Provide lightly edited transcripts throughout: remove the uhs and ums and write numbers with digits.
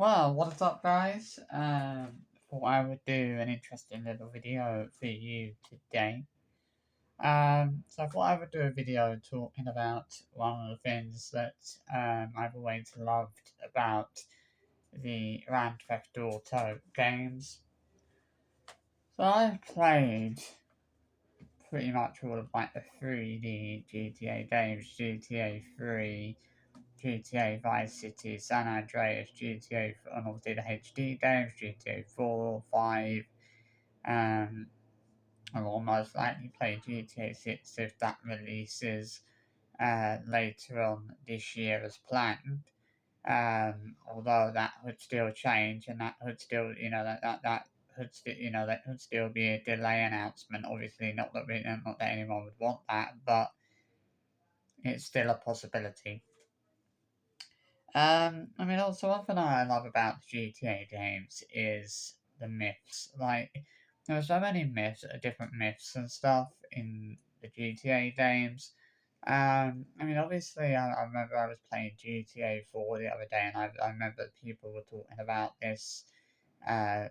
Well, what's up, guys? Thought I would do an interesting little video for you today. So I thought I would do a video talking about one of the things that I've always loved about the Grand Theft Auto games. So I've played pretty much all of like the 3D GTA games, GTA 3, GTA Vice City, San Andreas, GTA, and obviously the HD games, GTA 4, 5. I'll almost likely play GTA 6 if that releases later on this year as planned. Although that would still change, and that would still, that could still, that could still be a delay announcement. Obviously, not that anyone would want that, but it's still a possibility. I mean, also one thing I love about the GTA games is the myths. Like, there are so many myths, different myths and stuff in the GTA games. I mean, obviously, I remember I was playing GTA 4 the other day, and I remember people were talking about this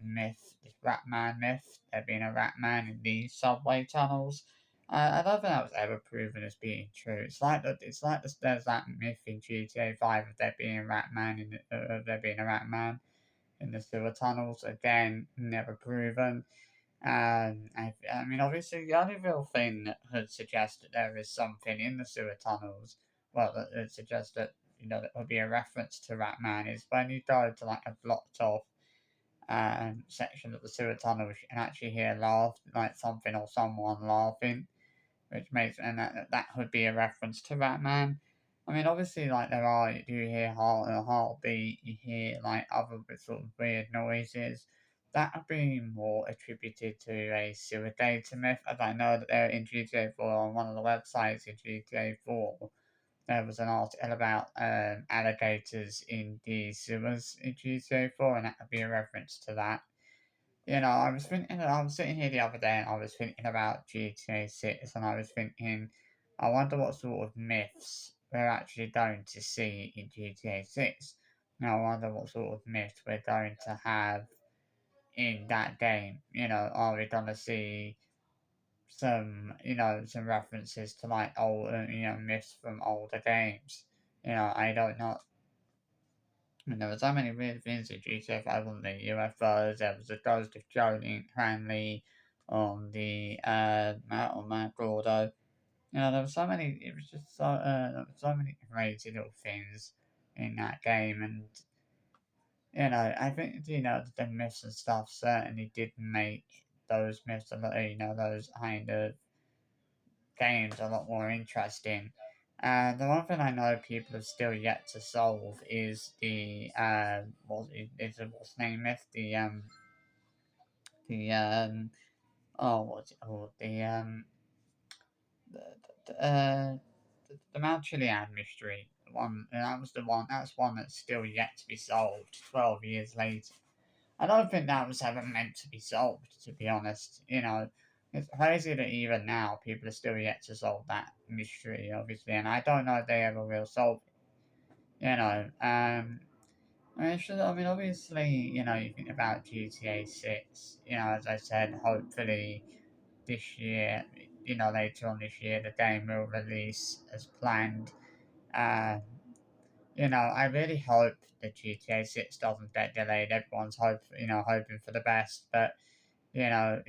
myth, this Ratman myth, there being a Ratman in the subway tunnels. I don't think that was ever proven as being true. There's that myth in GTA 5 of there being a Ratman there being a Ratman in the sewer tunnels. Again, never proven. I mean, obviously, the only real thing that would suggest that there is something in the sewer tunnels, well, that suggests that that would be a reference to Ratman is when you go to like a blocked off section of the sewer tunnel, you can actually hear like something or someone laughing, which makes and that would be a reference to Batman. I mean, obviously, like you hear heartbeat, you hear like other sort of weird noises. That would be more attributed to a sewer data myth, as I know that they're in GTA 4 on one of the websites in GTA 4. There was an article about alligators in the sewers in GTA 4, and that would be a reference to that. I was sitting here the other day and I was thinking about GTA 6, and I was thinking, I wonder what sort of myths we're actually going to see in GTA 6. And I wonder what sort of myths we're going to have in that game. Are we going to see some references to like old, myths from older games? I don't know. And there were so many weird things in GTA 5 on the UFOs. There was a ghost of Jolene Hanley on the on Mount Gordo. There were so many. It was just there were so many crazy little things in that game, and I think the myths and stuff certainly did make those myths a lot. Those kind of games a lot more interesting. The one thing I know people have still yet to solve is what's the name myth? The what's it called? The, the Mount Chiliad mystery. The one that was the one. That's one that's still yet to be solved. 12 years later. I don't think that was ever meant to be solved, to be honest. It's crazy that even now people are still yet to solve that mystery, obviously, and I don't know if they ever will solve it. I mean, obviously, you think about GTA 6, as I said, hopefully this year, later on this year, the game will release as planned. Um, I really hope that GTA 6 doesn't get delayed. Everyone's hoping for the best, but I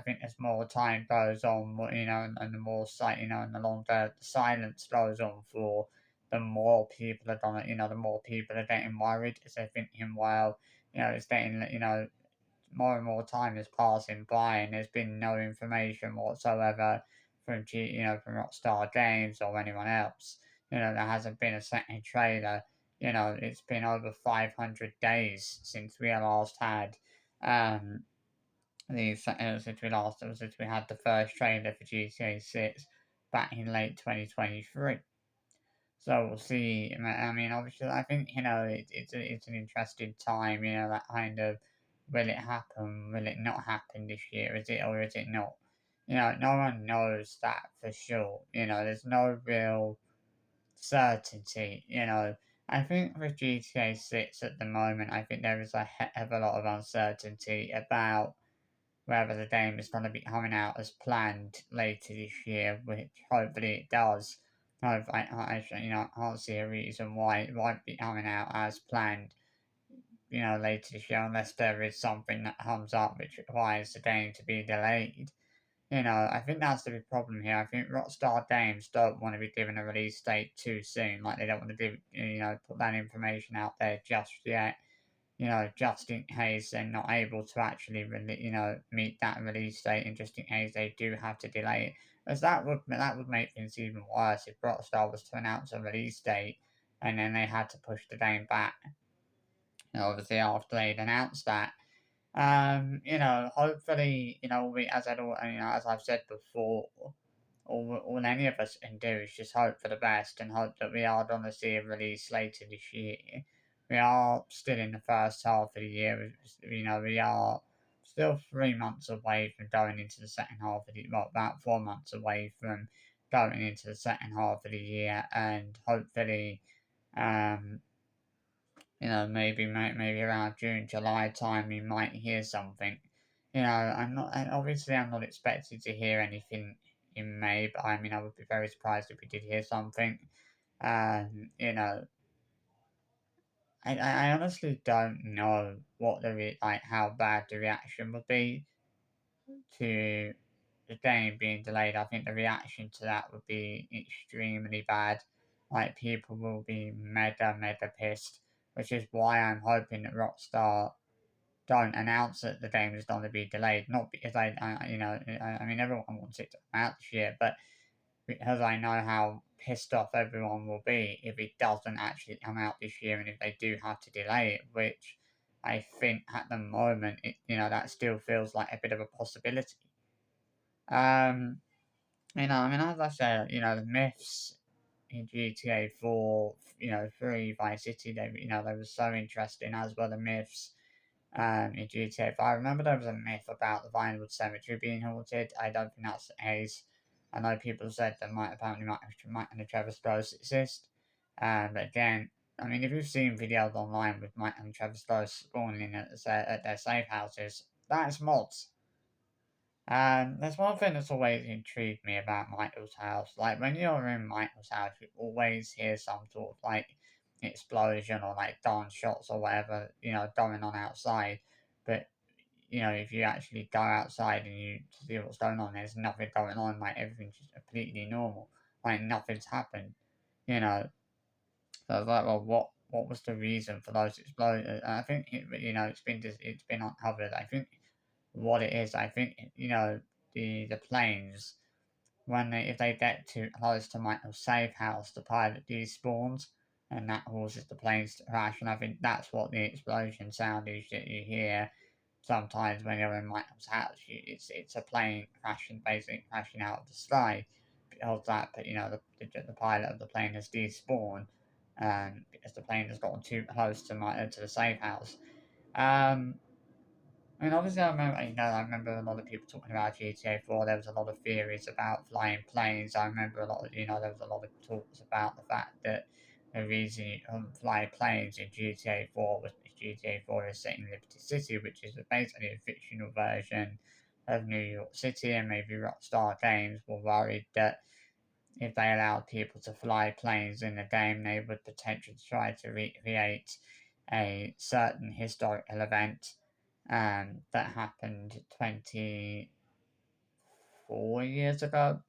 think as more time goes on, and the more and the longer the silence goes on for, the more people are gonna, the more people are getting worried because they're thinking, well, it's getting, more and more time is passing by, and there's been no information whatsoever from Rockstar Games or anyone else. There hasn't been a second trailer. It's been over 500 days since we last had um since we had the first trailer for GTA 6 back in late 2023. So we'll see. I mean, obviously, I think it's an interesting time. That kind of, will it happen? Will it not happen this year? Is it or is it not? No one knows that for sure. There's no real certainty. I think with GTA 6 at the moment, I think there is a heck of a lot of uncertainty about whether the game is going to be coming out as planned later this year, which hopefully it does. I can't see a reason why it won't be coming out as planned, later this year, unless there is something that comes up which requires the game to be delayed. I think that's the big problem here. I think Rockstar Games don't want to be given a release date too soon. Like, they don't want to do, put that information out there just yet. Just in case they're not able to actually, meet that release date, and just in case they do have to delay it, because that would make things even worse if Rockstar was to announce a release date and then they had to push the game back. Obviously after they'd announced that. Hopefully, as I've said before, all any of us can do is just hope for the best and hope that we are going to see a release later this year. We are still in the first half of the year. We are still 3 months away from going into the second half of the well, about 4 months away from going into the second half of the year, and hopefully, um, maybe around June, July time, we might hear something. I'm not expected to hear anything in May, but I would be very surprised if we did hear something. Um, you know, I honestly don't know what how bad the reaction would be to the game being delayed. I think the reaction to that would be extremely bad. Like, people will be mega pissed, which is why I'm hoping that Rockstar don't announce that the game is going to be delayed. Not because everyone wants it to come out this year, but because I know how pissed off everyone will be if it doesn't actually come out this year, and if they do have to delay it, which I think at the moment, that still feels like a bit of a possibility. Um, as I said, the myths in GTA 4, 3 Vice City, they were so interesting, as were the myths in GTA 5. I remember there was a myth about the Vinewood Cemetery being haunted. I don't think that's the case. I know people said that Mike and the Travis ghosts exist. But again, if you've seen videos online with Mike and Travis ghosts spawning at their safe houses, that's mods. There's one thing that's always intrigued me about Michael's house. Like, when you're in Michael's house, you always hear some sort of like explosion or like gunshots or whatever, going on outside. But if you actually go outside and you see what's going on, there's nothing going on. Like, everything's just completely normal. Like, nothing's happened. You know. So I was like, well, what was the reason for those explosions? And I think it's been uncovered. I think what it is. I think the planes, if they get too close to Michael's safe house, the pilot despawns, and that causes the planes to crash. And I think that's what the explosion sound is that you hear sometimes when you're in Michael's house. It's a plane basically crashing out of the sky, because the pilot of the plane has despawned, because the plane has gotten too close to the safe house. Um, obviously, I remember a lot of people talking about GTA 4. There was a lot of theories about flying planes. I remember there was a lot of talks about the fact that the reason you couldn't fly planes in GTA 4 was because GTA 4 is set in Liberty City, which is basically a fictional version of New York City, and maybe Rockstar Games were worried that if they allowed people to fly planes in the game, they would potentially try to recreate a certain historical event that happened 24 years ago.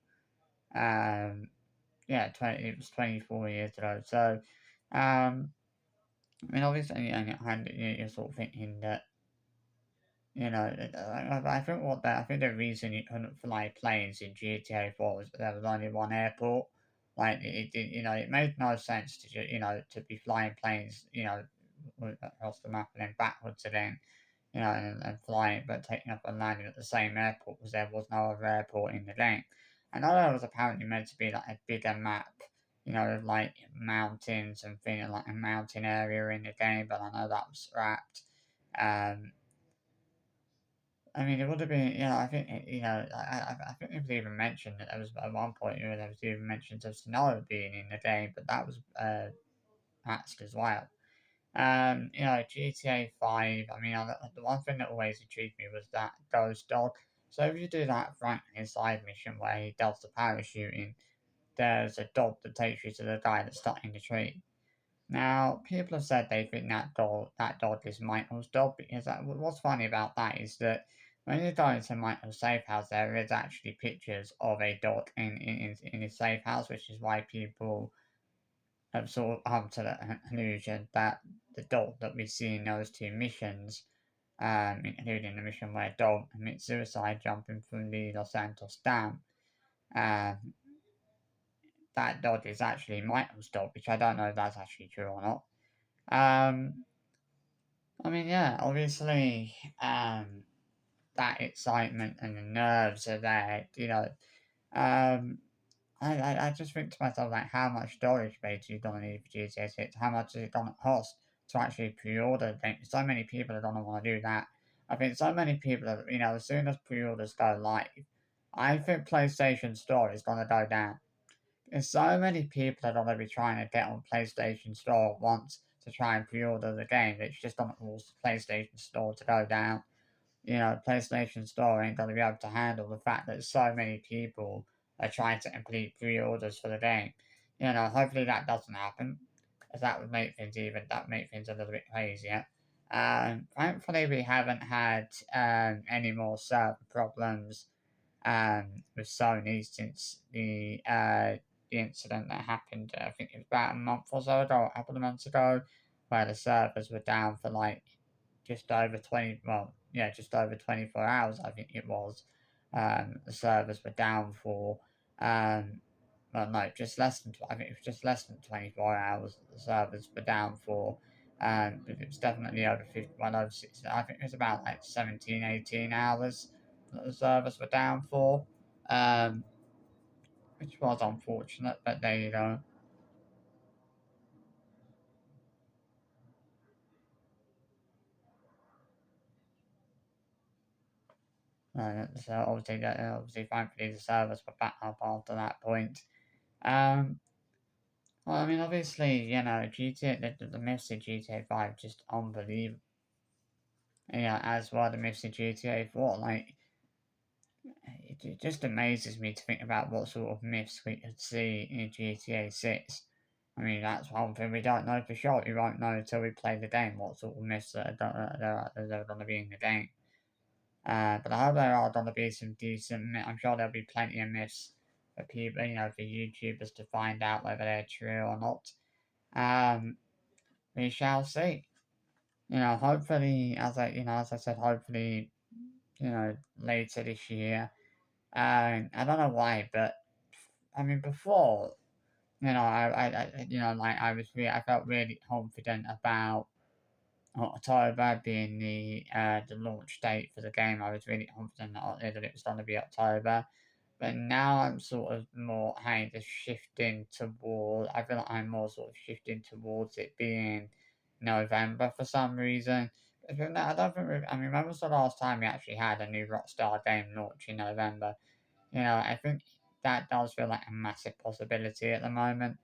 Um, yeah, it was 24 years ago. So, obviously, you're sort of thinking that, I think the reason you couldn't fly planes in GTA 4 was that there was only one airport. Like, it made no sense to be flying planes, across the map and then backwards again, and flying, but taking up and landing at the same airport, because there was no other airport in the game. I know there was apparently meant to be like a bigger map, with like mountains and things, like a mountain area in the game, but I know that was scrapped. Um, it would have been, I think, I think it was even mentioned that there was at one point, there was even mentions of snow being in the game, but that was patched as well. GTA 5, I mean, the one thing that always intrigued me was that ghost dog. So if you do that Franklin side mission where he does the parachuting, there's a dog that takes you to the guy that's stuck in the tree. Now, people have said they think that dog is Michael's dog because what's funny about that is that when you go into Michael's safe house, there is actually pictures of a dog in his safe house, which is why people have sort of come to the conclusion that the dog that we see in those two missions, including the mission where Dog commits suicide jumping from the Los Santos Dam, um, that dog is actually Michael's dog, which I don't know if that's actually true or not. Um, I mean, yeah, obviously, that excitement and the nerves are there, Um, I just think to myself, like, how much storage space are you going to need for GTA 6? How much is it going to cost to actually pre-order? I think so many people are going to want to do that. I think so many people, are, as soon as pre-orders go live, I think PlayStation Store is going to go down. There's so many people are going to be trying to get on PlayStation Store once to try and pre-order the game. It's just going to cause PlayStation Store to go down. PlayStation Store ain't going to be able to handle the fact that so many people are trying to complete pre-orders for the game. Hopefully that doesn't happen, as that would make things a little bit crazier. Thankfully, we haven't had any more server problems with Sony since the incident that happened. I think it was about a month or so ago, a couple of months ago, where the servers were down for like just over 20, well, yeah, just over 24 hours, I think it was. The servers were down for, well, no, just less than, I think it was just less than 24 hours that the servers were down for. But it was definitely over 50, well, over 60, I think it was about like 17, 18 hours that the servers were down for, um, which was unfortunate, but there you go. So obviously, thankfully, the servers were back up after that point. Um, well, I mean, obviously, GTA, the myths in GTA 5 just unbelievable. Yeah, as well the myths in GTA 4. Like, it just amazes me to think about what sort of myths we could see in GTA 6. I mean, that's one thing we don't know for sure. We won't know until we play the game what sort of myths are going to be in the game. But I hope there are going to be some decent. I'm sure there'll be plenty of myths for people, for YouTubers to find out whether they're true or not. We shall see. Hopefully, as I said, hopefully, later this year. I don't know why, but I mean, before, I felt really confident about October being the launch date for the game. I was really confident that it was going to be October. But now I'm sort of more kind of shifting toward. I feel like I'm more sort of shifting towards it being November for some reason. I don't think. I mean, when was the last time we actually had a new Rockstar game launch in November? I think that does feel like a massive possibility at the moment.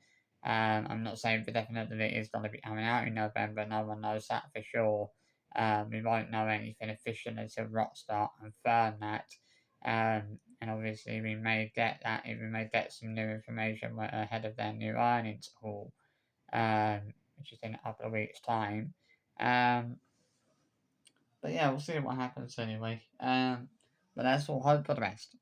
I'm not saying for definite that it is going to be coming out in November. No one knows that for sure. We won't know anything official until Rockstar confirm that. And obviously, we may get that. We may get some new information ahead of their new earnings call, which is in a couple of weeks' time. Um, but yeah, we'll see what happens anyway. But that's all. Hope for the best.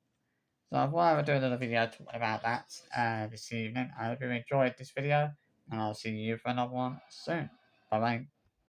So I thought I would do another video talking about that this evening. I hope you enjoyed this video, and I'll see you for another one soon. Bye bye.